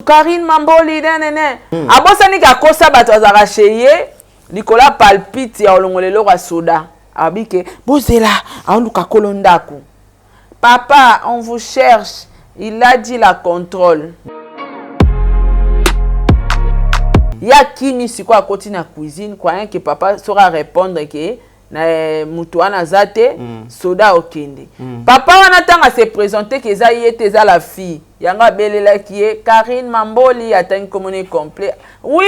Karine Mamboli nene abosani ka kosa bato azaka cheye likola palpite ya olongolelo kwa soda abike bozela aluka kolondako papa on vous cherche il a dit la contrôle ya kimi siko akoti na cuisine croyant que papa saura répondre que na mutu wana zate soda okende papa wana tanga se présenter que za yete za la fille yanga belela qui est Karine Mamboli atteint communiqué complet oui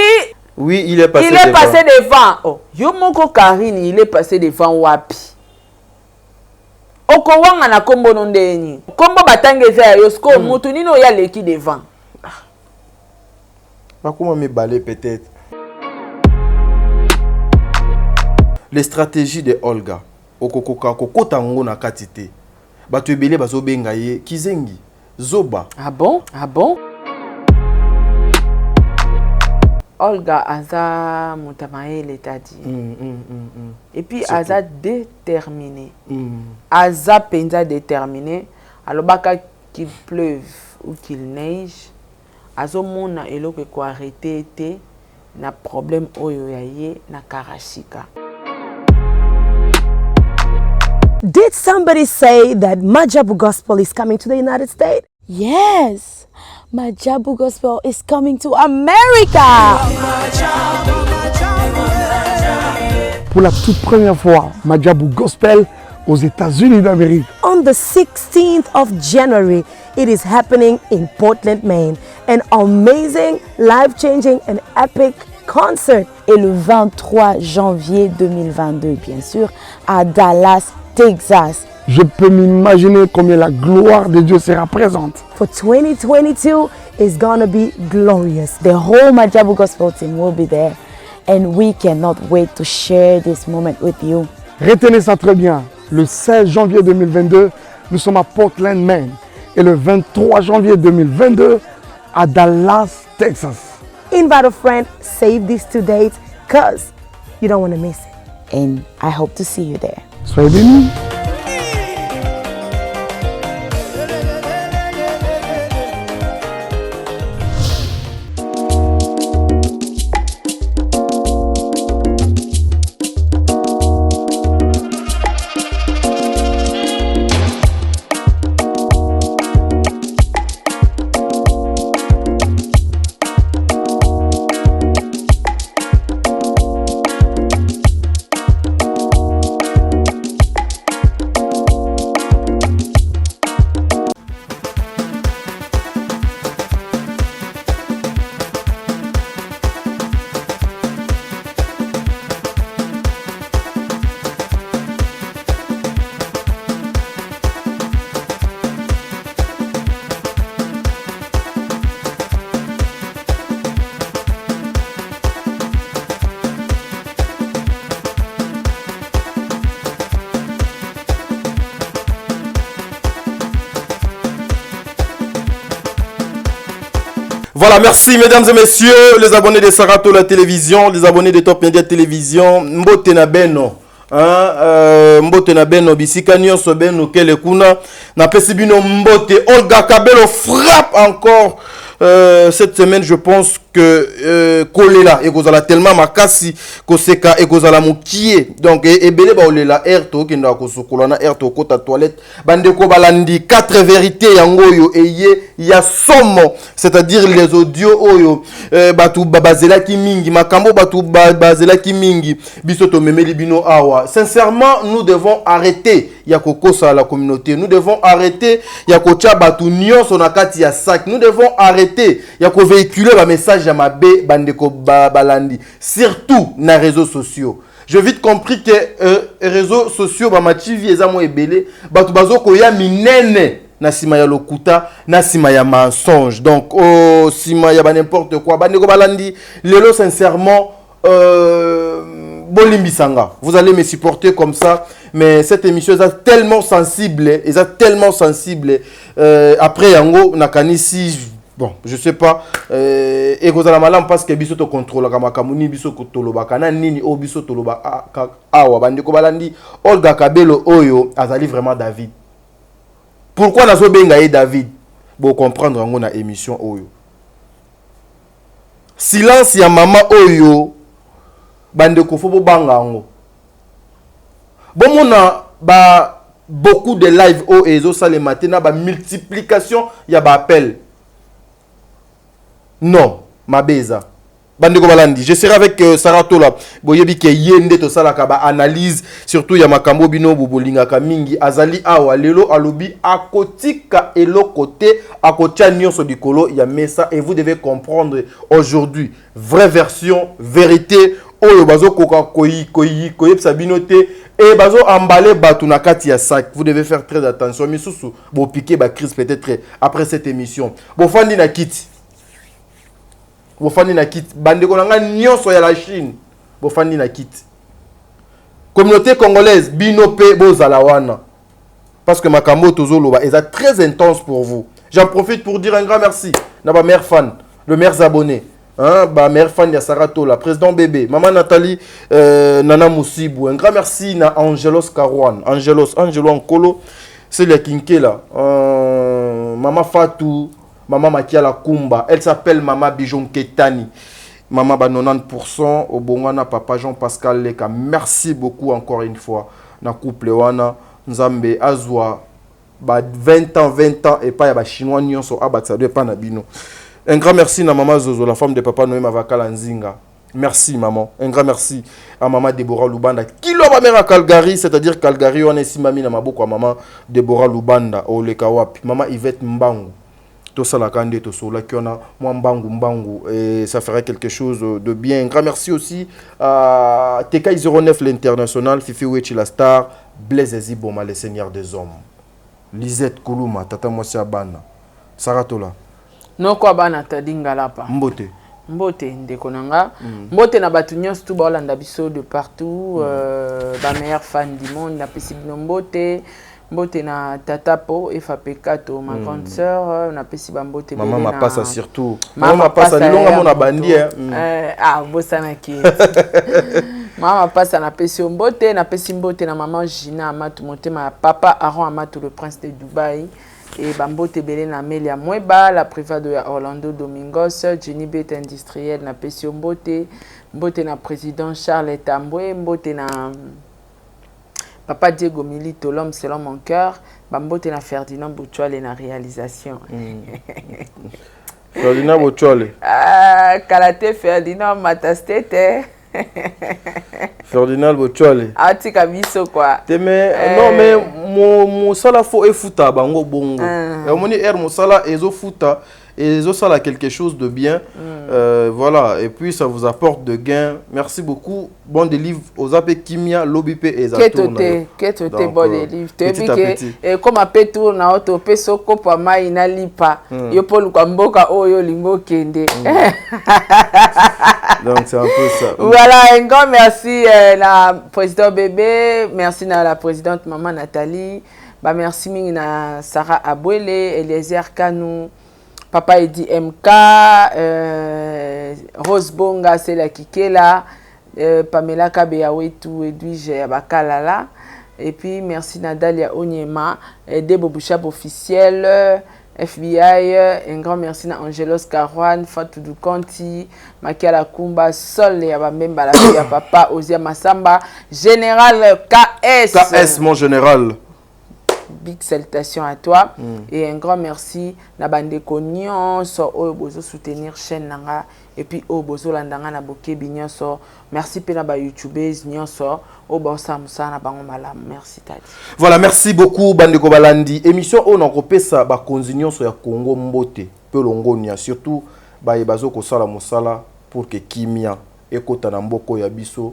il est passé devant oh yo moko Karine il est passé devant wapi oko wanga na kombo nondeni kombo batangeza yosko mutu nino ya leki devant comment me baler peut-être. Les stratégies de Olga okokoka kokotango na katite bato ebele bazobenga ye kizengi zoba. Ah bon Olga aza mutamaele tadi et puis aza déterminé aza penza déterminé alobaka qu'il pleuve ou qu'il neige azomona eloko ko arrêter te na problème oyo ya ye na karashika. Did somebody say that Majabu Gospel is coming to the United States? Yes, Majabu Gospel is coming to America. Pour la toute première fois, Majabu Gospel aux États-Unis d'Amérique. On the 16th of January, it is happening in Portland, Maine. An amazing, life-changing and epic concert. Et le 23 janvier 2022, bien sûr, à Dallas, Texas. Je peux m'imaginer combien la gloire de Dieu sera présente. For 2022, it's gonna be glorious. The whole Majabu Gospel team will be there. And we cannot wait to share this moment with you. Retenez ça très bien. Le 16 janvier 2022, nous sommes à Portland, Maine. Et le 23 janvier 2022, à Dallas, Texas. Invite a friend, save these 2 dates, because you don't want to miss it. And I hope to see you there. Soyez bénis. Voilà, merci mesdames et messieurs, les abonnés de Sarato la télévision, les abonnés de Top Media Télévision, Mbote na beno, Mbote na beno, bisika nyonso beno kele kuna, na pesi bino Mbote, Olga Kabelo frappe encore cette semaine, je pense que Kolela ekozala tellement makasi koseka ekozala mukie donc ebele ba olela erto kenda kosokola na erto kota toilette bandeko balandi 4 vérités yango yo eye ya somo, c'est-à-dire les audios oyo batu babazela ki mingi makambo batu babazela ki mingi biso to memeli bino awa. Sincèrement, nous devons arrêter ya kokosa la communauté, nous devons arrêter ya kocha batu nyonso na kati ya sac, nous devons arrêter ya ko véhiculer ba message ya mabe bandeko balandi, surtout na réseaux sociaux. Je vite compris que réseaux sociaux ba machivi ezamo ebele batu bazoko ya minene na sima ya lokuta na sima ya mensonge, donc sima ya ba n'importe quoi bandeko balandi lelo. Sincèrement bolimbisanga, vous allez me supporter comme ça, mais cette émission est tellement sensible, après yango nakanisi. Bon, je sais pas. Et vous allez mal parce que biso to contrôle kama kamuni biso ko tolobaka na nini o biso toloba awa bandeko balandi Olga Kabelo oyo azali vraiment David. Pourquoi nazo benga ye David? Bon comprendre ngo na émission oyo. silence ya mama oyo bande ko fo banga ngo bomona ba beaucoup de live o ezo sale matin ba multiplication ya ba appel non mabeza bande ko balandi je serai avec Sarah Tola boyebi ke yende to sala ka ba analyse surtout ya makambo bino bolinga ka mingi azali awa lelo alobi akotika elo côté akotia nyonso dikolo ya mesa et vous devez comprendre aujourd'hui vraie version vérité oyo bazo koka koyebisa bino te et bazo emballer batu na kati ya sac. Vous devez faire très attention misusu bo piquer ba crise peut-être après cette émission bo fandi na kiti bofandi na kiti bandeko nanga nyonso ya la Chine bofandi na kiti communauté congolaise bino pe bozala wana parce que makambo tozoloba est très intense pour vous. J'en profite pour dire un grand merci na ba mère fan, le maire abonné hein, ba mère fan ya Sarah Tola, président bébé, maman Nathalie Nana Moussibou, un grand merci na Angelos Karouane, Angelo Nkolo, c'est le Kinkela, maman Fatou, maman Makiala Kumba, elle s'appelle maman Bijon Ketani. Maman ba 90% au Bongana papa Jean-Pascal Leka. Merci beaucoup encore une fois na couple wana Nzambe azwa ba 20 ans et pas ya ba chinois nyonso abatsa de pa na bino. Un grand merci na maman Zozo, la femme de papa Noé Mavakala Nzinga. Merci maman. Un grand merci à maman Deborah Lubanda. Kilo ba mère à Calgary, c'est-à-dire Calgary on est si mami na maboko maman Deborah Lubanda au Lekawapi. Maman Yvette Mbangu. Tout ça la candé tout ça là qui on a moi Mbangu et ça ferait quelque chose de bien. Un grand merci aussi à TK 09 l'international, Fifi Wechi la star, Blaise Ziboma le seigneur des hommes. Lisette Koulouma, Tata Mosia Bana. Sarah Tola. Non quoi bana tadinga lapa. Mbote ndeko nanga. Mbote na batu nyonso tu ba olanda biso de partout, ba meilleur fan du monde na pesi bino mbote. Mbote na tata po FAP4 ma grande sœur na pesi ba mbote maman ma passa surtout maman passa lilonga mona bandi bosana ki maman passa na pesi mbote na pesi mbote na maman Gina Amatu motema papa Aaron Amatu le prince de Dubaï et ba mbote belé na Amelia Mweba la private de Orlando Domingos Jenny Bet industriel na pesi mbote na président Charles Tambwe mbote na Papa Diego Milito, l'homme selon mon cœur, Bambote na Ferdinand Bouchouale na réalisation. Ferdinand Bouchouale. Kalate Ferdinand Matastete. Ferdinand Bouchouale. Atika biso quoi. Non mais mon sala fo e futa bango bongo. Et moni mon sala ezo futa et zo sala quelque chose de bien. Voilà, et puis ça vous apporte de gains. Merci beaucoup. Bon délivre aux AP Kimia, Lobipe et Zatourna. Ketote bon délivre. Et comme après tour na auto peso kopa mai na lipa. Yo polu kwa mboka oyo lingo kende. Donc c'est un peu ça. Voilà, un grand merci la président bébé, merci à la présidente maman Nathalie. Bah merci mingi na Sarah Abwele, Eliezer Kanou. Papa Edi MK, Rose Bonga, c'est la Kikela, Pamela Kabeawetu, Edwige Abakalala. Et puis merci Nadalia Onyema, Debo Bouchab officiel, FBI, un grand merci à Angelos Karouane, Fatou Dukanti, Makiala Kumba, Sol et Abamemba, la fille à papa, Ozia Massamba, Général KS. KS, mon général. Big salutation à toi et un grand merci na bande konyon so o bozo soutenir chaîne nanga et puis o bozo landanga na bokebi nyonso merci pe na ba youtubers nyonso o bonsa musana bango malam merci tati. Voilà, merci beaucoup bande ko balandi émission on en kopesa ba konzi nyonso ya Congo mbote pe longonia surtout ba yebazo ko sala musala pour que kimia ekota na mboko ya biso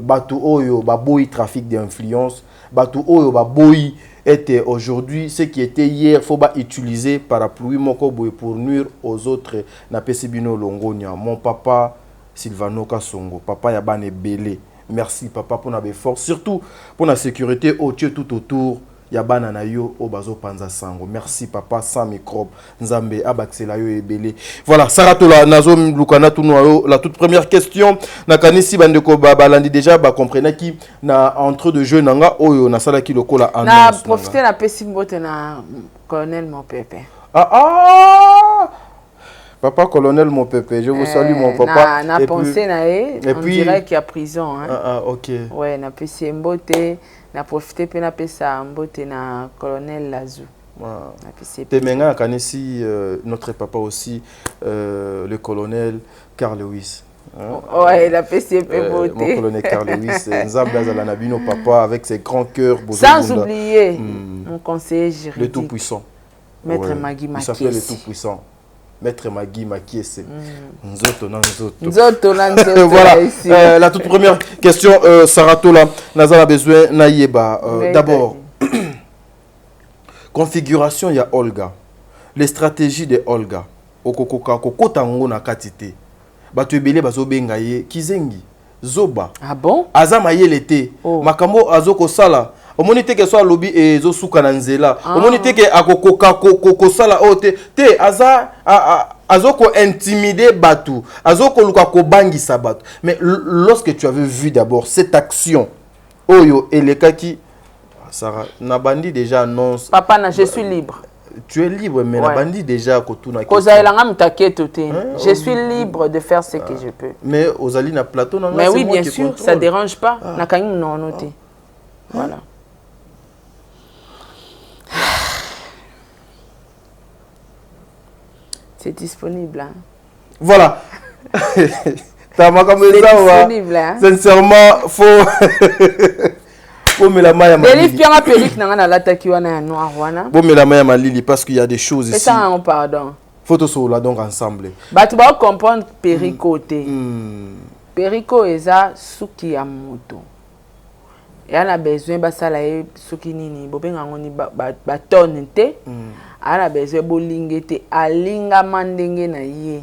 batu oyo ba boy trafic d'influence batu oyo ba boy était aujourd'hui ce qui était hier faut pas utiliser parapluie moko boy pour nuire aux autres na pesibino longonia mon papa Sylvano Kasongo papa ya bane belé merci papa pour na force surtout pour la sécurité au tout autour ya bana na yo o bazo panza sango merci papa sans microbe nzambe abaksela yo ebele. Voilà, Sarah Tola nazo lukana tuno la toute première question na kanisi bandeko balandi déjà ba comprendre qui na entre de jeu nanga oyo na sala ki lokola annonce na profiter na pesimbote na colonel Mopepe. Papa colonel mon pépé, je vous salue mon papa. Na pensé na on dirait qu'il y a prison hein. Ah OK. Ouais, na pesi mbote, na profiter pe na pesa mbote na colonel Lazou. Temenga kanisi notre papa aussi le colonel Carl Lewis. Ouais, la PCP beauté. Mon colonel Carl Lewis, Nzamba Zalanabino papa avec ses grands cœurs. Sans oublier mon conseiller juridique. Le tout-puissant. Maître Magui Makiese. Il s'appelle le tout-puissant. Maître Magui Makiese. Nzoto na nzoto. Nzoto na nzoto. Voilà. La toute première question, Saratola, Nazala besoin naïeba. D'abord, configuration ya Olga. Les stratégies de Olga. Okokoka kokotango na katite. Batu ebele bazo benga ye kizengi. Zoba. Ah bon? Azama yelete. Makambo azoko sala. Omoni te ke so lobby e zo suka na nzela. Omoni te ke akokoka kokosala ote te azoko intimider batu. Azoko luka ko bangisa batu. Mais lorsque tu avais vu d'abord cette action oyo elekaki Sarah Nabandi déjà annonce Papa na je suis libre. Tu es libre mais Nabandi déjà kotuna je suis libre de faire ce que je peux. Mais Ozali na plateau na mais oui bien sûr, ça dérange pas. Na kangi non noté. Voilà. C'est disponible. Hein? Voilà. C'est disponible. Hein? Sincèrement, faut me la maille à ma lili. Faut me la maille à ma lili parce qu'il y a des choses ici. Ça, pardon. Faut tous là donc ensemble. Bah tu vas comprendre Pericoté. Perico est ça suki à moto. Et on a besoin de ça là suki nini. Bobenga ngoni ba tonne te. Ala besoin bolingete alinga mandenge na ye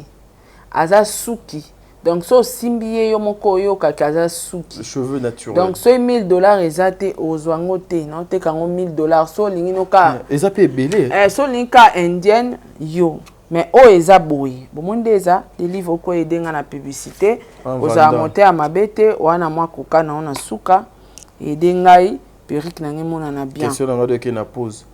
aza suki donc so simbiye yo moko yo kakaza suki cheveux naturels donc so $1000 ezate ozwango te non te kango $1000 so lingi no ka ezape belé so linka indienne yo mais o eza boye bomonde eza des livres ko edenga na publicité oza monter à mabete wana mwa koka na ona suka edengai perruque na ngemona na bien question na de na pause.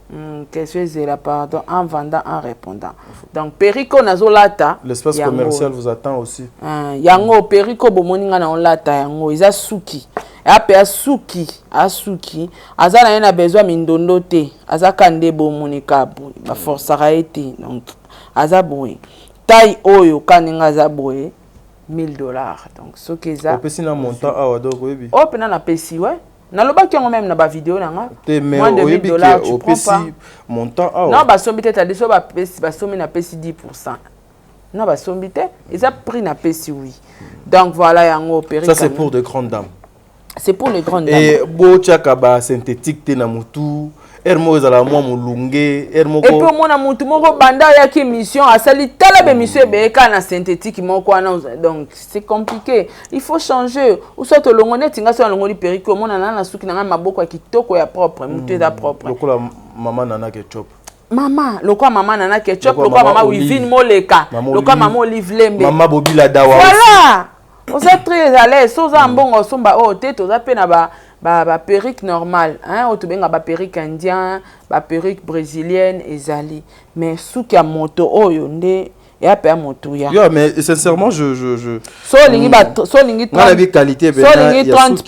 Question zéro, pardon, en vendant, en répondant. Donc, Perico Nazolata. L'espace commercial vous attend aussi. Yango, Perico Bomoninga na olata, yango, ils a suki. Et après, a suki. Azana yana besoin mindondo te. Aza kande bomonika boui. Ba force a été. Donc, aza boui. Taille oyo, kaninga aza boui. $1000. Donc, ce que ça. Au pesi na montant, awa donc, oui. Oh, pena na pesi, ouais. Naloba ki on même na ba vidéo nanga moins de $1000 tu prends pas montant non ba sombi te tadi so ba sombi na pesi 10%. Non ba sombi te ils a pris na pesi oui. Donc voilà yango opéré. Ça c'est pour de grandes dames. C'est pour les grandes dames. Et bo chaka ba synthétique te na mutu ermo ezala mwa mulunge ermo ko. Et puis mona mutu moko banda ya ki mission asali tala be mission be ka na synthétique moko ana donc c'est compliqué. Il faut changer. Ou soit to longone tinga so longoli periko mona na suki na maboko ya kitoko ya propre mutu eza propre. Lokola mama nana ketchup. Mama, lokwa mama nana ketchup, lokwa mama Wivine Moleka, lokwa mama Olive Lembe. Mama Bobila Dawa. Voilà. On est très à l'aise. Soza mbongo somba oh tete oza pe na ba perruque normale, hein, otubenga ba perruque indien, ba perruque brésilienne ezali. Mais souki ya moto oyo nde ya pe moto ya. Yo mais sincèrement je so lingi 30 qualité so lingi 30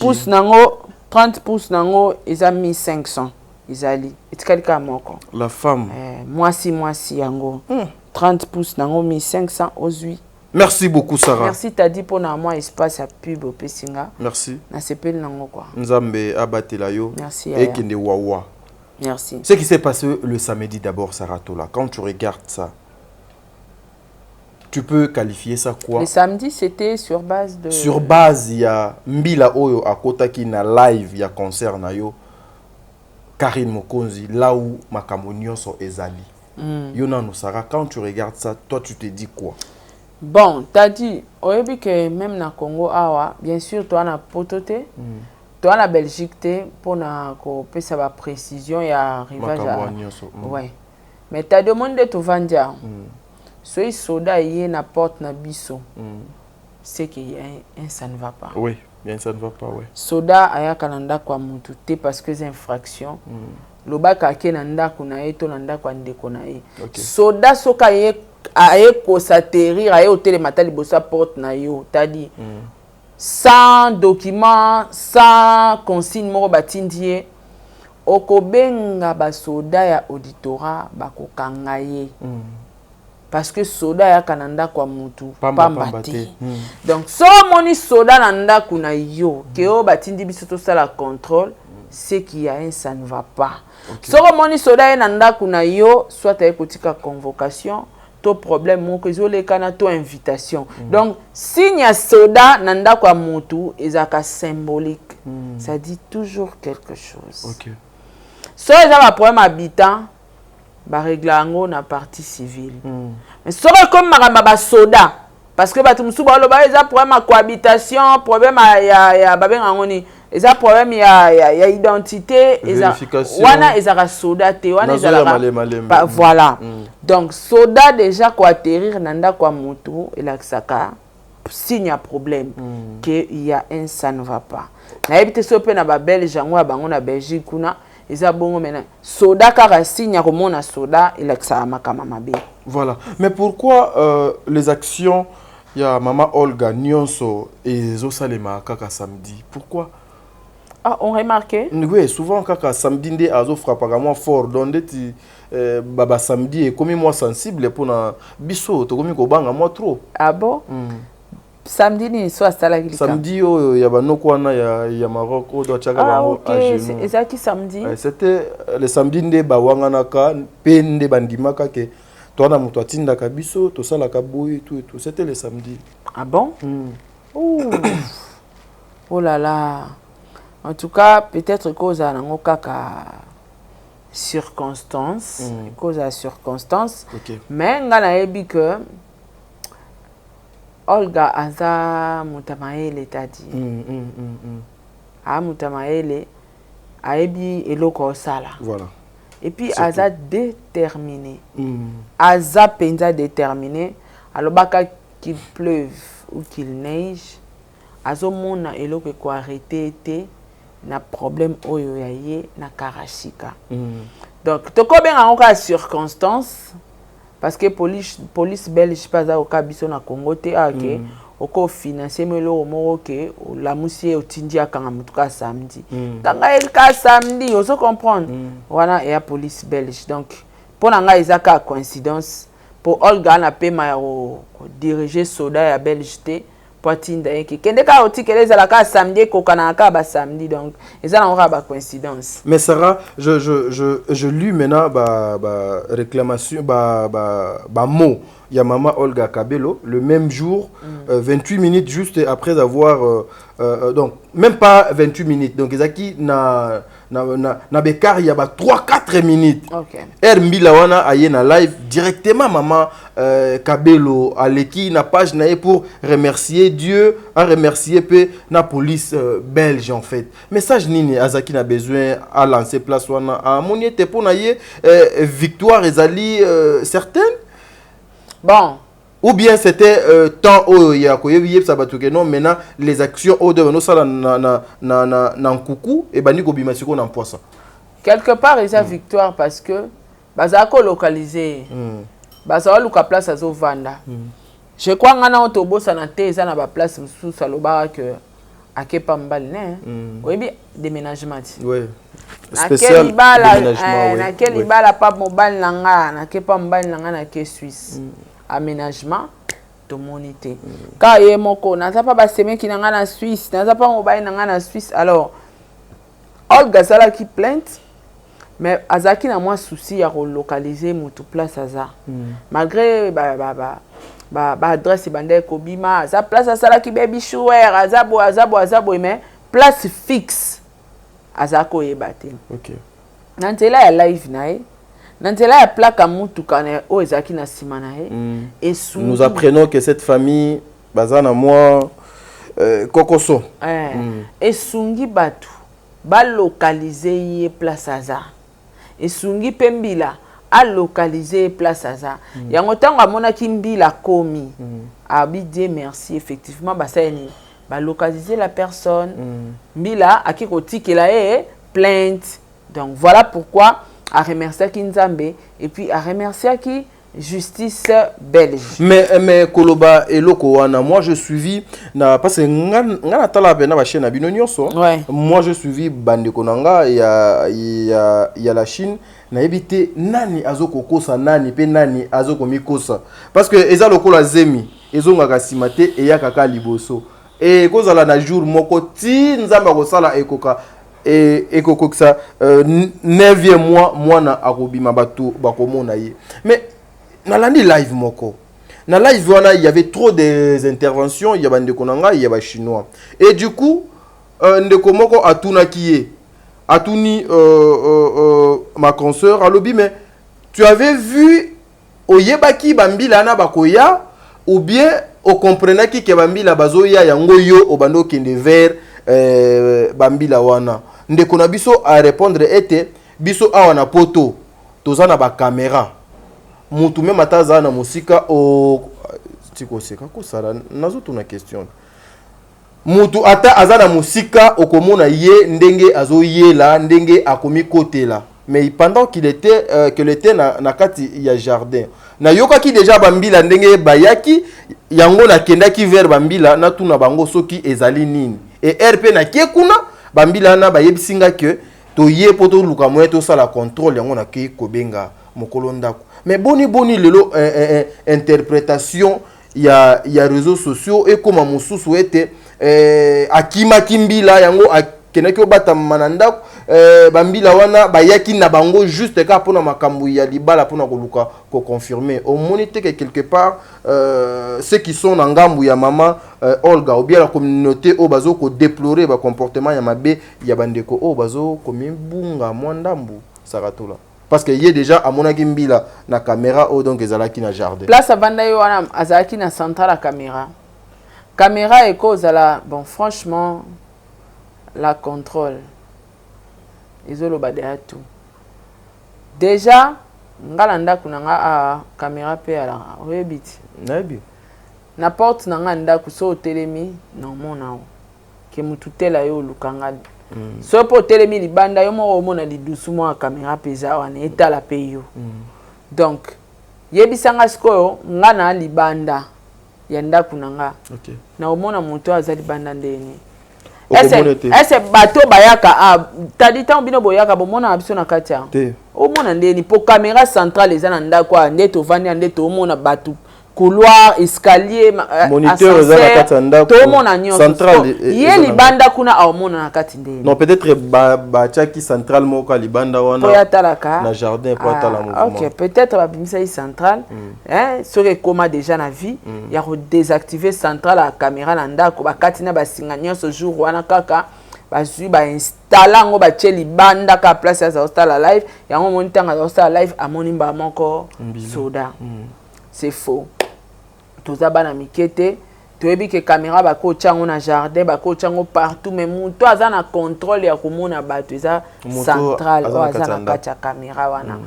pouces nango eza 1500 ezali. Etikali ka moko. La femme. Mwasi yango. 30 pouces nango 1500 ozui. Merci beaucoup Sarah. Merci Tadi pour moi espace à pub au Pessinga. Merci. Na sepel nango quoi. Nzambe abatela yo. Merci. Et kende wawa. Merci. Ce qui s'est passé le samedi d'abord Saratola, quand tu regardes ça, tu peux qualifier ça quoi? Le samedi c'était sur base de sur base il y a Mbila Oyo à Kotaki na live il y a concert na yo. Karine Mokonzi là où Makamonio so ezali. Yona no Sarah, quand tu regardes ça, toi tu te dis quoi? Bon, t'as dit, oyebi que même na Congo awa, bien sûr, toi na potote, toi na Belgique te, pour na ko pesa ba précision ya arrivage à... Ouais. Mais t'as demandé to vandia. Soy soda yé na porte na biso. C'est que ça ne va pas. Oui, bien ça ne va pas, ouais. Soda aya kananda kwa mutu te parce que c'est infraction. Lobaka ke na ndako na ye to na ndako ndeko na ye. Soda soka ye aye ko s'atterrir aye hôtel matali bossa porte na yo tadi sans document sans consigne moko batindie okobenga basoda ya auditorat bakokanga ye parce que soda ya kananda kwa mutu pamba te donc so moni soda na ndako na yo ke o batindi biso to sala contrôle c'est qu'il y a un ça ne va pas so moni soda ya na ndako na yo soit aye kotika convocation to problème moko ezoleka na to invitation donc signe ya soda na ndako ya mutu ezaka symbolique ça dit toujours quelque chose. OK. So eza ba problème habitant ba régler yango na partie civile. Mais so ba comme makamba ba soda parce que batu musu ba loba eza problème ya cohabitation, problème ya babenga ngoni eza problème ya identité, eza wana eza soda te wana eza la voilà. Donc soda déjà ko atterrir na ndako ya mutu elakisaka signe ya problème que il y a un ça ne va pas. Na ebite so pe na ba belge yango ya bango na Belgique kuna eza bongo maintenant soda kaka signe ya komona soda elakisaka makama mabe. Voilà. Mais pourquoi les actions ya Mama Olga Nyonso et Zosalema kaka samedi? Pourquoi? Ah, on remarqué? Oui, souvent kaka samedi nde azo frappaka moi fort donc ti baba samedi et comme moi sensible pour na biso to komi ko banga moi trop. Ah bon? Samedi ni so asala kilika. Samedi oyo ya banoko wana ya Maroc o do chaka bango à genoux. OK, ezaki samedi. C'était le samedi nde ba wanganaka pe nde bandimaka ke to na muto atinda ka biso to sala ka boy tout et tout. C'était le samedi. Ah bon? Oh là là. En tout cas, peut-être cause à nango kaka circonstance, cause à circonstance. Okay. Mais ngana ebi que Olga aza mutamaele tadi. A mutamaele aebi eloko osala. Voilà. Et puis aza déterminé. Aza penza déterminé. Alobaka qu'il pleuve ou qu'il neige. Azo mona eloko ko arrêter te na problème oyo ya ye na karashika. Donc toko benga ngoka circonstance. Parce que police belge pas au kabiso na Congo te ok oko financer melo moko ke la musie otindi akanga mutuka samedi kanga el ka samedi on se comprendre voilà et la police belge donc pour nga ezaka coïncidence pour Olga na pema ya diriger soda ya belge te poitinda yeke kende ka otikeleza la ka samedi ko kana ka ba samedi donc ezana ora ba coïncidence. Mais Sarah, je lu maintenant ba réclamation ba mot ya Mama Olga Kabelo le même jour 28 minutes juste après avoir donc même pas 28 minutes donc ezaki na bekar ya ba 3-4 minutes. OK. Mbila wana aye na live directement Mama Kabelo aleki na page na pour remercier Dieu, à remercier pe na police belge en fait. Message nini azaki na besoin à lancer place wana a moniete pour na ye victoire ezali certaine? Bon, ou bien c'était temps où il y a koyebi ça batuke non maintenant les actions au de no sala na nkuku et bani ko bimasi ko na poisson. Quelque part ils a victoire parce que bazako localisé. Baza luka place azo vanda. Je crois ngana otobosa na te eza na ba place sous saloba que akepa mbali ne. Oyebi déménagement. Oui. Spécial déménagement. Na quel bala pa mobile nanga na kepa mbali nanga na ke Suisse. Aménagement de monité. Quand il y a mon co, n'a pas passé qui n'a en Suisse, n'a pas mobile n'a en Suisse. Alors, Olga Sala qui plainte, mais Azaki n'a moins souci à relocaliser mon tout place Aza. Malgré adresse bandé Kobima, Aza place à Sala qui baby chouer, Azabo, mais place fixe Azako yebate. OK. Nantela ya live nae. Nantela ya plaque à mutukane o ezaki na simana et nous apprenons que cette famille bazana moi kokoso et sungi batu ba localiser ye place aza et sungi pembila a localiser place aza yango tango amona kimbila komi abi Dieu merci effectivement basani ba localiser la personne mbila akikotikela plainte donc voilà pourquoi à remercier Kinzambe et puis à remercier qui justice belge. Mais Koloba et Lokowana, moi je suivi parce que ngana tala bena ba chaîne abino nyonso. Moi je suivi bande konanga il y a la Chine na ebité nani azoko kosa nani pe nani azoko mikosa parce que eza lokola zemi ezonga kasimate e yakaka liboso et kozala na jour moko ti nzamba ko sala ekoka et kokokisa 9e mois mwana akobima batu bakomona ye mais nalandi live moko na live wana il y avait trop des interventions il y a bande konanga il y a ba chinois et du coup ndeko moko atuna kiye atuni ma consoeur alobi mais tu avais vu oyebaki bambila na bakoya ou bien o comprenaki ke bambila bazoya yango yo obando kende vers bambila wana ndeko na biso a répondre ete biso awa na poto tozana ba caméra mutu même ataza na musika o tiko seka ko sala nazo tuna question mutu ata azana musika okomona ye ndenge azoyela ndenge akomi kotela mais pendant qu'il était na kati ya jardin na yokaki déjà bambila ndenge bayaki yango na kendaki vers bambila na tuna bango soki ezali nini et RP na kiekuna bambila na bayebisinga que to ye poto luka moye to sala contrôle yango na ki kobenga mokolo ndako mais boni lelo interprétation ya réseaux sociaux et comme mususu ete akima kimbila yango akenaki obata mananda bambila wana bayaki na bango juste ka pona makambu ya libala pona koluka ko confirmer au monité que quelque part ceux qui sont na ngambu ya mama Olga ou bien la communauté o bazo ko déplorer ba comportement ya mabe ya bandeko o bazo ko mimbunga mwandambu saratola parce que y est déjà à monaki mbila na caméra o donc ezalaki na jardin place abanda yo wana azalaki na centrale caméra et cause à la bon franchement la contrôle izoloba de tout déjà ngala ndaku nanga a caméra pe ala rebiti nabi na porte nanga ndaku so telemi non mona ke mututela yo lukanga so po telemi libanda yo mo mona lidusu mo caméra peza wana etala pe yo donc yebisanga sikoyo ngana libanda ya ndaku nanga okay na omona muto azali banda ndeni ese bato bayaka tadi tan bino boyaka bomona biso na katia omona ndeni po caméra centrale ezana ndako ndeto vandi ndeto omona bato couloir escalier moniteur ezana katia ndako to omona nyonso centrale ye libanda kuna omona na kati ndeni non peut-être ba chaki centrale moko libanda wana po yatalaka na jardin po yatala mouvement OK peut-être ba bimisa centrale soki koma déjà na vie ya ko désactiver centrale la caméra na ndako ba kati na ba singa nyonso jour wana kaka bazui ba installer ngo ba tie libanda ka place ya hostala live yango monitanga hostala live amoni mba moko soda c'est faux toza bana mikete toyebi ke caméra bako chango na jardin bako chango partout mais muto aza na contrôle ya komona bato eza centrale o aza na kati ya caméra wana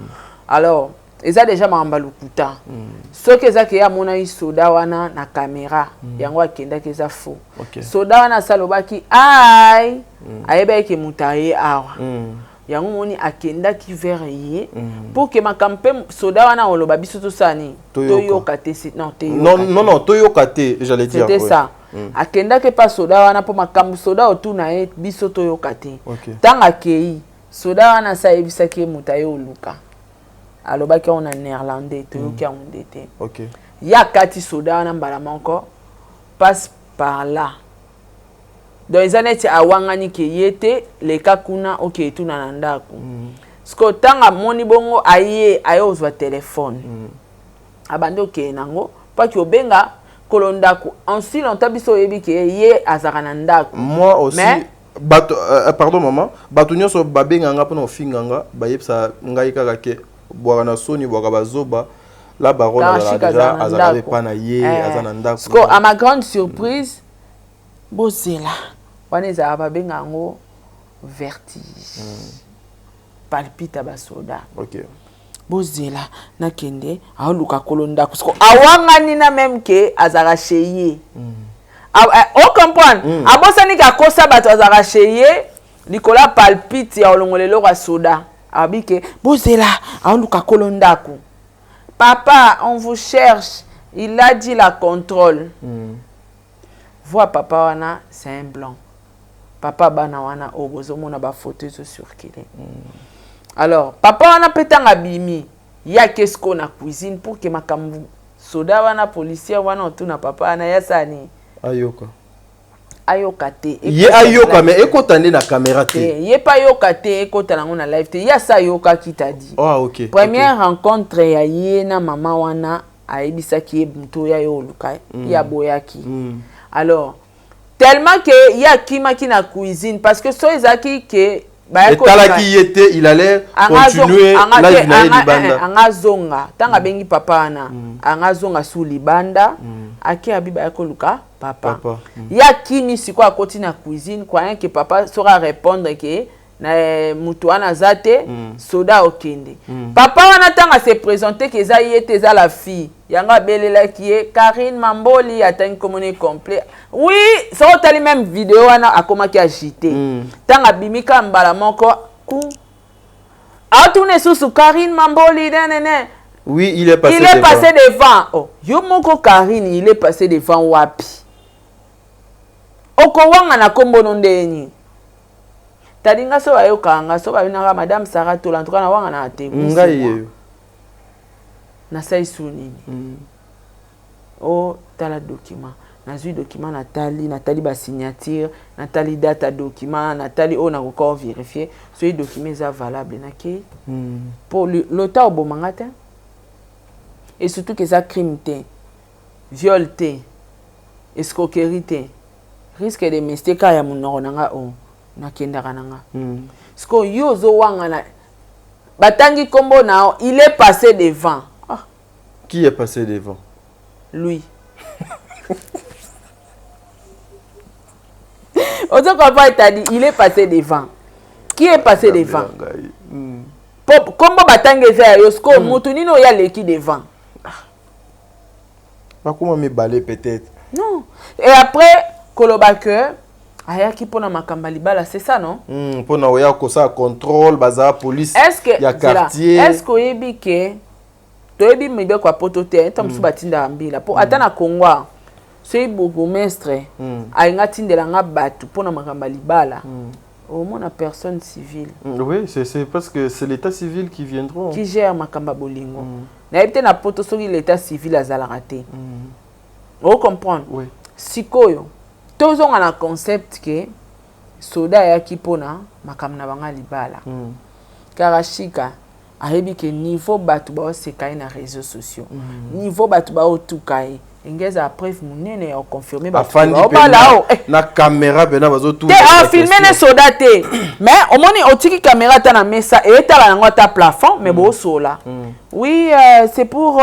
alors eza déjà mamba lukuta soki eza ke ya mona isoda wana na caméra yango akendaki eza faux soda wana salobaki ai ayeba ke mutaye awa yango moni akendaki vers ye pour que makampe soda wana oloba biso to sani toyoka te non toyoka te j'allais dire c'était ça akendaki pas soda wana po makambu soda otuna ye biso toyoka te tanga kei soda wana sa yebisaki mutaye oluka alobaki on a néerlandais toyoki yango ndete OK ya kati soda wana mbala moko passe par là donc izaneti awangani ke yete leka kuna OK tuna na ndako sko tanga moni bongo aye ozwa téléphone abande OK nango pa ki obenga kolondako en si longtemps biso yebi ke ye azaka na ndako moi aussi pardon maman bato nyonso babenga nga pona ofinganga bayebisa ngai kaka ke bwaka na soni bwaka bazoba la baronne déjà azala pas na ye azana ndako sko à ma grande surprise bozela wana ezala babenga yango vertige palpite basoda OK bozela nakende aoluka kolondako sko awangani na même ke azala cheye on comprend abosani ka kosa bato azala cheye likola palpite ya olongolelo kwa soda abike bozela aoluka kolondako Papa, on vous cherche. Il a dit la contrôle. Vois papa wana, c'est un blanc. Papa bana wana obozo mona ba photo zo circuler. Alors, papa wana petanga bimi. Ya qu'est-ce qu'on a cuisine pour que makambu soda wana policier wana otuna papa wana ya sani. Ayoka. Ayoka te. Ye ayoka mais ekotande na caméra te. Ye pa yoka te ekotana na live te. Ya sa yoka qui t'a dit. Ah OK. Première rencontre ya ye na mama wana aebisaki ye muto ya yo luka ya boyaki. Alors tellement que ya kimaki na cuisine parce que so ezaki que et talaki était il allait continuer live na libanda. Anga zonga tanga bengi papa na anga zonga sous libanda aki abiba yako luka papa. Ya kimi siko akoti na cuisine croyant que papa saura répondre que na mutu wana zate soda okende. Papa wana tanga se présenter que za yete za la fille yanga belela qui est Karine Mamboli atteint commune complet. Oui, ça otali même vidéo wana akoma ki agité. Tanga bimika mbala moko ku. A tourner sous Karine Mamboli nene. Oui, il est passé devant. Il est passé devant. Oh, yo moko Karine, il est passé devant wapi. Oko wanga na kombo nondeni. Tadinga so ayokanga so babinanga madame Sarah Tolantuka na wanga na te. Ngai na saisu nini. Oh, tala document. Nazui document Nathalie ba signature, Nathalie date document, Nathalie on a encore vérifié. Ce document est valable nake. Pour l'auteur au mangata. Et surtout que ça crime te, viol te, escroquerie te, risque de mistake ya munoro nanga o na kendaka nanga. Sko yozo wanga na batangi kombo nao, il est passé devant. Qui est passé devant? Lui. Autant papa t'a dit, il est passé devant. Qui est passé devant? Kombo batangi za yosko mutuni no ya leki devant. Pas comment me baler peut-être. Non. Et après kolobake ayaki pona makamba libala, c'est ça non? Pona oya ko ça contrôle baza police. Est-ce que ya quartier? Est-ce que yebi ke toyebi mebe kwa potote ntamsu batinda ambila po atana Kongwa c'est bourgmestre ainga tindela nga batu pona makamba libala. Au moins la personne civile. Oui, c'est parce que c'est l'état civil qui viendront. Qui gère makamba bolingo. Na ebite na poto soki l'état civil azala raté. Vous comprenez? Oui. Sikoyo. Tozonga na concept que soda ya kipona makamna banga libala. Karashika ayebi ke niveau batu ba sekai na réseaux sociaux. Niveau batu ba otukai. Ingeza preuve munene ya confirmer ba na caméra bena bazo tout te a filmer ne soda te mais au moins otiki caméra ta na mesa et ta la ngota plafond mais bo sola. Oui, c'est pour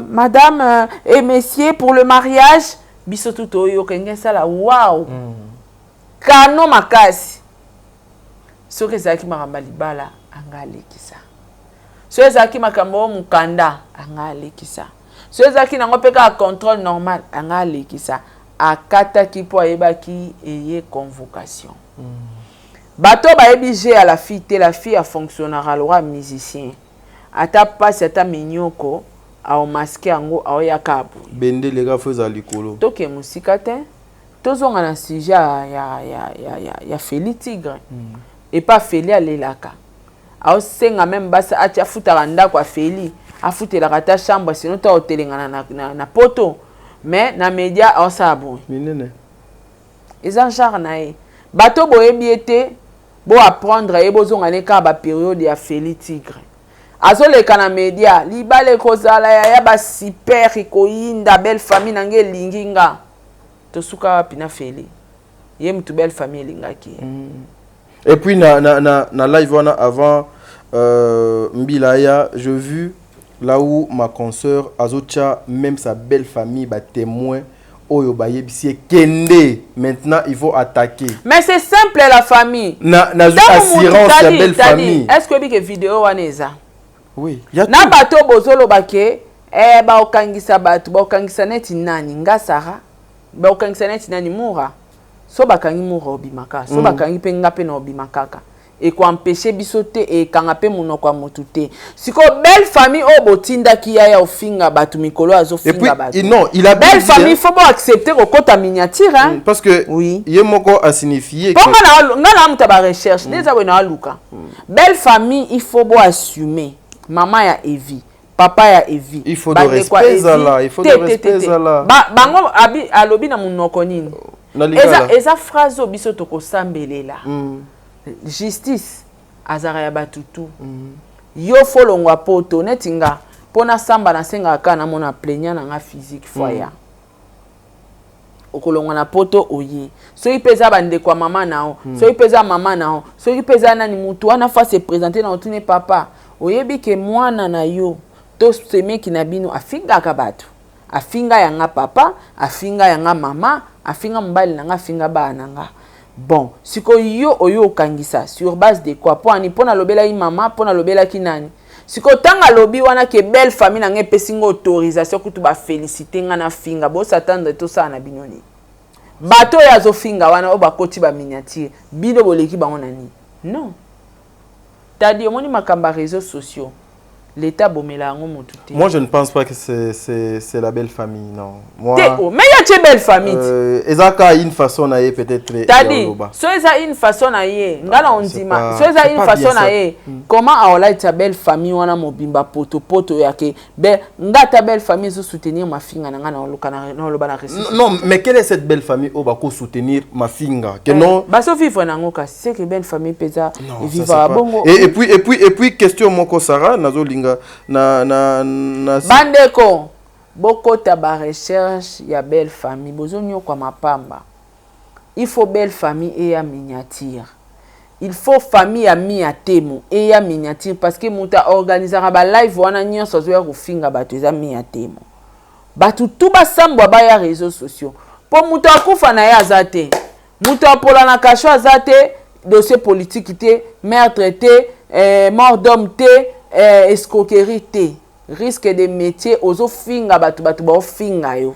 madame et messieurs pour le mariage biso tout oyo kengesa la wow. Kano makasi. Soki zaki makamba libala angale kisa. Soki zaki makambo mukanda angale kisa. Ceux qui n'ont pas un contrôle normal, anga lekisa akata ki po ayebaki eye convocation. Bato ba ebije à la fille a fonctionnera loi musicien. Ata passe ata minyoko a o masqué ango a yakabu. Bende les gars faisaient likolo. Toke musika te. Tozonga na sujet ya Feli Tigre. Et pas Feli alelaka. A senga même basa atia futa ndako a Feli. A foutre la rata chambre sinon tu as hôtel na poto mais na média on sabon minene ils en genre nae bato boyebi été bo apprendre et bozonga ne ka ba période ya Feli Tigre azoleka na média libale kozala ya ba super ikoyinda belle famille nange linginga to suka pina Feli ye mtu belle famille lingaki et puis na live on avant Mbilaya je vu là où ma consoeur Azocha, même sa belle famille, bah, témoin, Oyo Bayebisi, Kende, maintenant il faut attaquer. Mais c'est simple la famille. Na assurance la belle famille. Est-ce que vous vidéo waneza? Oui. Na bato bozolo bake, ba okangisa bato, ba okangisa neti nani, ngasara, ba okangisa neti nani mura. So bakangi mura obimaka, so bakangi penga pe na obimakaka. et qu'on empêcher bisote et quand appelle mon quoi motute si ko belle famille au botinda qui ya au finga batu mikolo azo finga batu non il a belle famille faut pas accepter au côté miniature hein parce que oui yemoko a signifié que ngana muta ba recherche neza wena luka belle famille il faut pas assumer maman ya Evie papa ya Evie il faut de respect là il faut de respect là bango abi alobi na munoko nini eza phrase obiso toko sambelela justice azara ya batutu yo folongwa poto netinga pona samba na senga kana mona plaignant na nga physique foya okolongwa na poto oye so ipeza bande kwa mama nao so ipeza mama nao so ipeza nani mutu wana fa se présenter na otune papa oyebi ke mwana na yo to semeki na bino afinga ka batu afinga yanga papa afinga yanga mama afinga mbali na nga afinga bana nga bon siko yo oyo kangisa sur base de quoi pona lobela yi mama pona lobela ki nani siko tanga lobi wana ke belle famille na nge pesingo autorisation kutu ba féliciter nga na finga bo s'attendre tout ça na binoni bato ya zo finga wana o bakoti ba miniature bido boleki bango nani non tadi omoni makamba réseaux sociaux l'état bomela ngo motute. Moi je ne pense pas que c'est la belle famille non. Moi mais il y a une belle famille. Ezaka une façon na peut-être. Tadi so eza une façon na ye ngala ondima so eza une façon na ye comment aola ta belle famille wana mobimba poto yake be ngata belle famille zo soutenir ma finga na ngana oluka na loba na récit. Non mais quelle est cette belle famille au bako soutenir ma finga que non ba so vivre na ngoka c'est que belle famille peza et vivre à bongo. Et puis question moko Sarah nazo linga na bandeko boko taba recherche ya belle famille bozonyo kwa mapamba il faut belle famille et ya miniature il faut famille ami ya temo et ya miniature parce que muta organisera ba live wana nyonso zo ya kufinga bato eza mi ya temo batu tuba sambwa ba ya réseaux sociaux po muta akufa na ya azate muta pola na kasho azate dossier politique te meurtre te mort d'homme te escroquerie te risque de métier ozo finga batu ba finga yo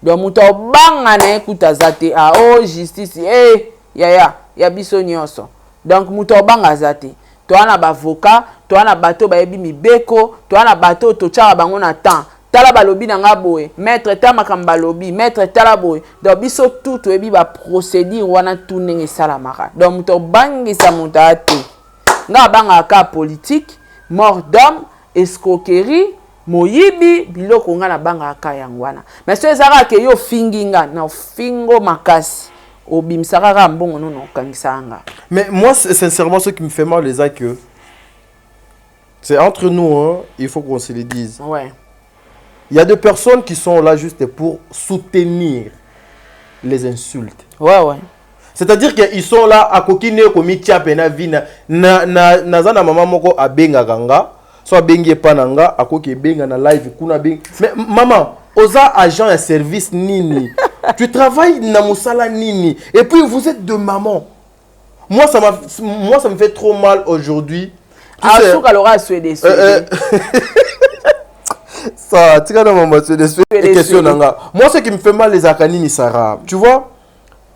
donc muto banga na ekuta zate justice ya biso nyonso donc muto banga zate to ana ba avocat to ana bato ba yebi mibeko to ana bato to tchara bango na temps tala balobi na nga boye maître tama kamba lobi maître tala boye donc biso tout yebi ba procédure wana tout ndenge salamaka donc muto bangisa muto ate nga banga ka politique mort d'homme, escroquerie, moyibi, biloko nga na banga aka yangwana. Mais ce ezara ke yo finginga na fingo makasi. Obim sarara mbongo non kangisanga. Mais moi sincèrement ce qui me fait mal les que c'est entre nous hein, il faut qu'on se le dise. Ouais. Il y a des personnes qui sont là juste pour soutenir les insultes. Ouais. C'est-à-dire qu'ils sont là à kokine komi tiapena vina na zana mama moko abenga ganga so bengi pananga akoki benga na live kuna bengi mais maman oza agent et service nini tu travailles na musala nini et puis vous êtes de maman moi ça me fait trop mal aujourd'hui Asuka lora suédois ça tu quand maman c'est des questions nanga moi ce qui me fait mal les akanini Sarah tu vois.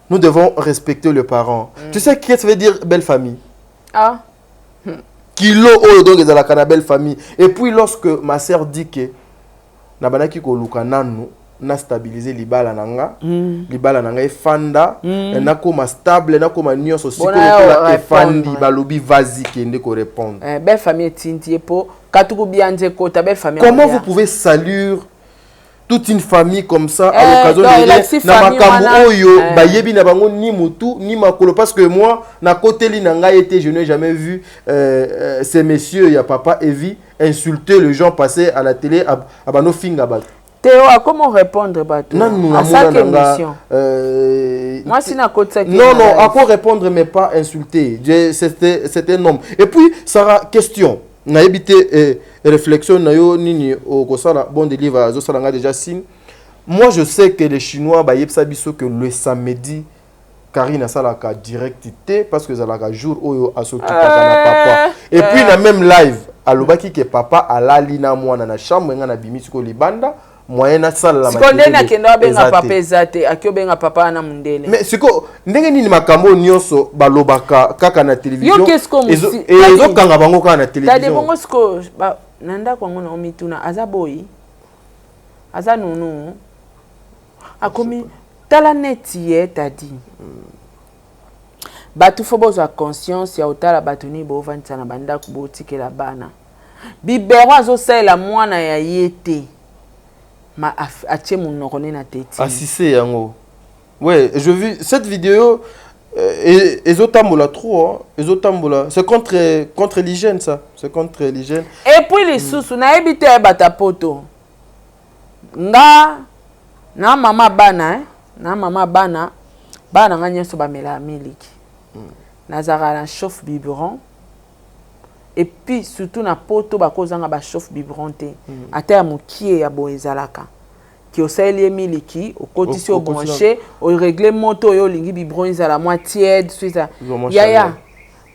Nous devons respecter le parent. Tu sais qu'est-ce que ça veut dire belle famille? Kilo oh donc ils ont la belle famille. Et puis lorsque ma sœur dit que na banaki ko luka nanu na stabiliser libala nanga e fanda na koma stable na koma nyonso siko e fandi balobi vas-y kende ko répondre. Belle famille tintie po katuku bianje ko ta belle famille. Comment vous pouvez saluer toute une famille comme ça à l'occasion de na makambo oyo ba yebi na bango ni mutu ni makolo parce que moi na côté li nanga été je n'ai jamais vu ces messieurs ya papa Evie insulter les gens passer à la télé à bano finga bat Théo comment répondre bato à chaque émission moi si na côté non à quoi répondre mais pas insulter c'était un homme et puis Sarah question na évité réflexion na yo nini au kosala bon délivre zo sala nga déjà signe moi je sais que les chinois ba yebsa biso que le samedi Karina sala ka directité parce que zala ka jour oyo asoki na papa et puis na même live alobaki que papa alali na mwana na chambre nga na bimisi ko libanda moyen na sala la matériel siko ndena kenda benga papa ezate akio benga papa na mundele mais siko ndenge nini makambo nyonso balobaka kaka na télévision ezo kanga bango kaka na télévision tade bongo siko nanda kwango na omituna azaboyi aza nunu akomi tala neti ye tadi batu fo bozwa conscience ya otala batu ni bovandisa na bandako botikela bana bibero azosalela mwana ya yete ma atie monoko na teti assisté yango ouais je vis cette vidéo ezotambola trop ezotambola c'est contre l'hygiène ça c'est contre l'hygiène et puis les sous na ebite bata poto nga na mama bana na mama bana nga nyeso bamela miliki nazara na chauffe biberon et puis surtout na poto bakozanga ba chauffe biberon te ata ya mokie ya boezalaka ki osali miliki okotisi o brancher o régler moto yo lingi biberon ezala moi tiède suisa yaya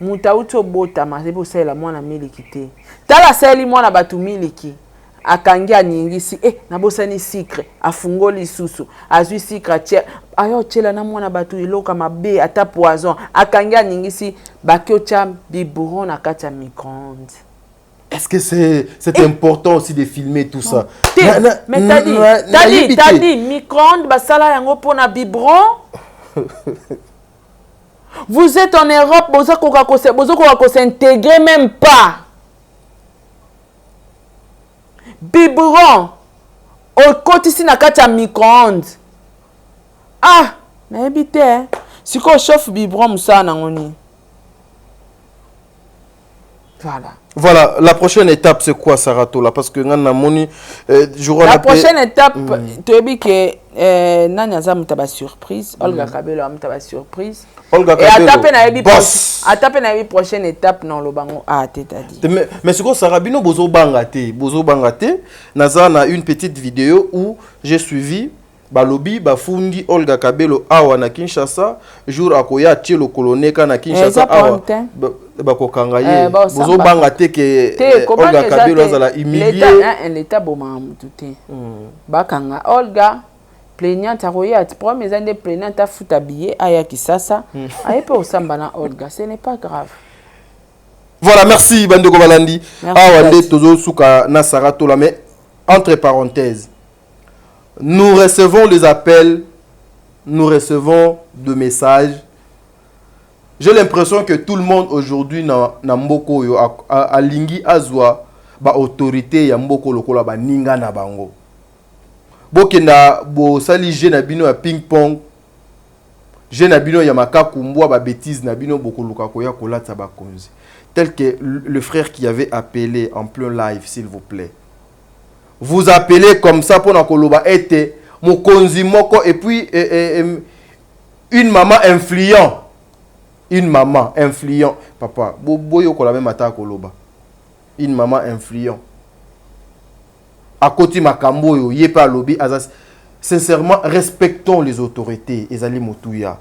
muta uto bota ma sebo sala mwana miliki te tala sali mwana batu miliki akangi aningisi nabosani sucre afungoli susu azwi sucre atia ayo chela na mwana batu iloka mabe ata poison akangi aningisi bakio cha biberon na kati ya micro-ondes. Est-ce que c'est important aussi de filmer tout ça? Mais t'as dit micro-ondes basala yango pona biberon. Vous êtes en Europe, vous s'intégrer même pas. Biberon au côté na kati ya micro-ondes. Ah, na ebite si ko chauffe biberon musana ngoni. Voilà, la prochaine étape c'est quoi Saratola parce que ngana moni la prochaine étape tu dis que nani azamuta ba surprise Olga Kabelo amuta ba surprise Olga Kabelo atape na ebi prochaine étape non lo bango dit mais ce que Sarabino bozo bangate naza na une petite vidéo où j'ai suivi balobi bafundi Olga Kabelo awa na Kinshasa jour akoya tielo koloneka na Kinshasa awa bakokanga ye bozo bangate ke Olga Kabelo azala humilié l'état boma mututé bakanga Olga plaignante akoya premier ande plaignante afuta billet aya Kisasa ayepe osamba na Olga ce n'est pas grave. Voilà, merci Bandeko Balandi awa nde tozo suka na Saratola mais entre parenthèses nous recevons des appels, nous recevons des messages. J'ai l'impression que tout le monde aujourd'hui na mboko yo a lingi azwa ba autorité ya mboko lokola ba ninga na bango. Bokenda bo sali je na bino ya ping pong. Je na bino ya makakumbwa ba bêtise na bino boko luka koya kolata ba konzi. Tel que le frère qui avait appelé en plein live s'il vous plaît. Vous appelez comme ça pour na koloba ete mokonzi moko et puis une maman influent. Une maman influent. Papa, boyo ko la même ata koloba. Une maman influent. À côté makambo yo yepa lobi azas. Sincèrement, respectons les autorités. Ezali motuya.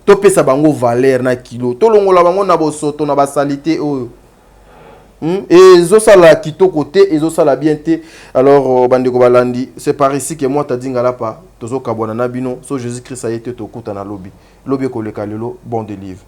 Topé sa bango valeur na kilo. Tolongola bango na bosoto na basalité oyo. Et Zosala Kito côté et Zosala bien té. Alors Bandeko Balandi, c'est par ici que moi t'as dit ngala pas. Tozo kabwana na bino, so Jésus Christ a été to kuta na lobby. Lobby ko le kalelo bon délivre.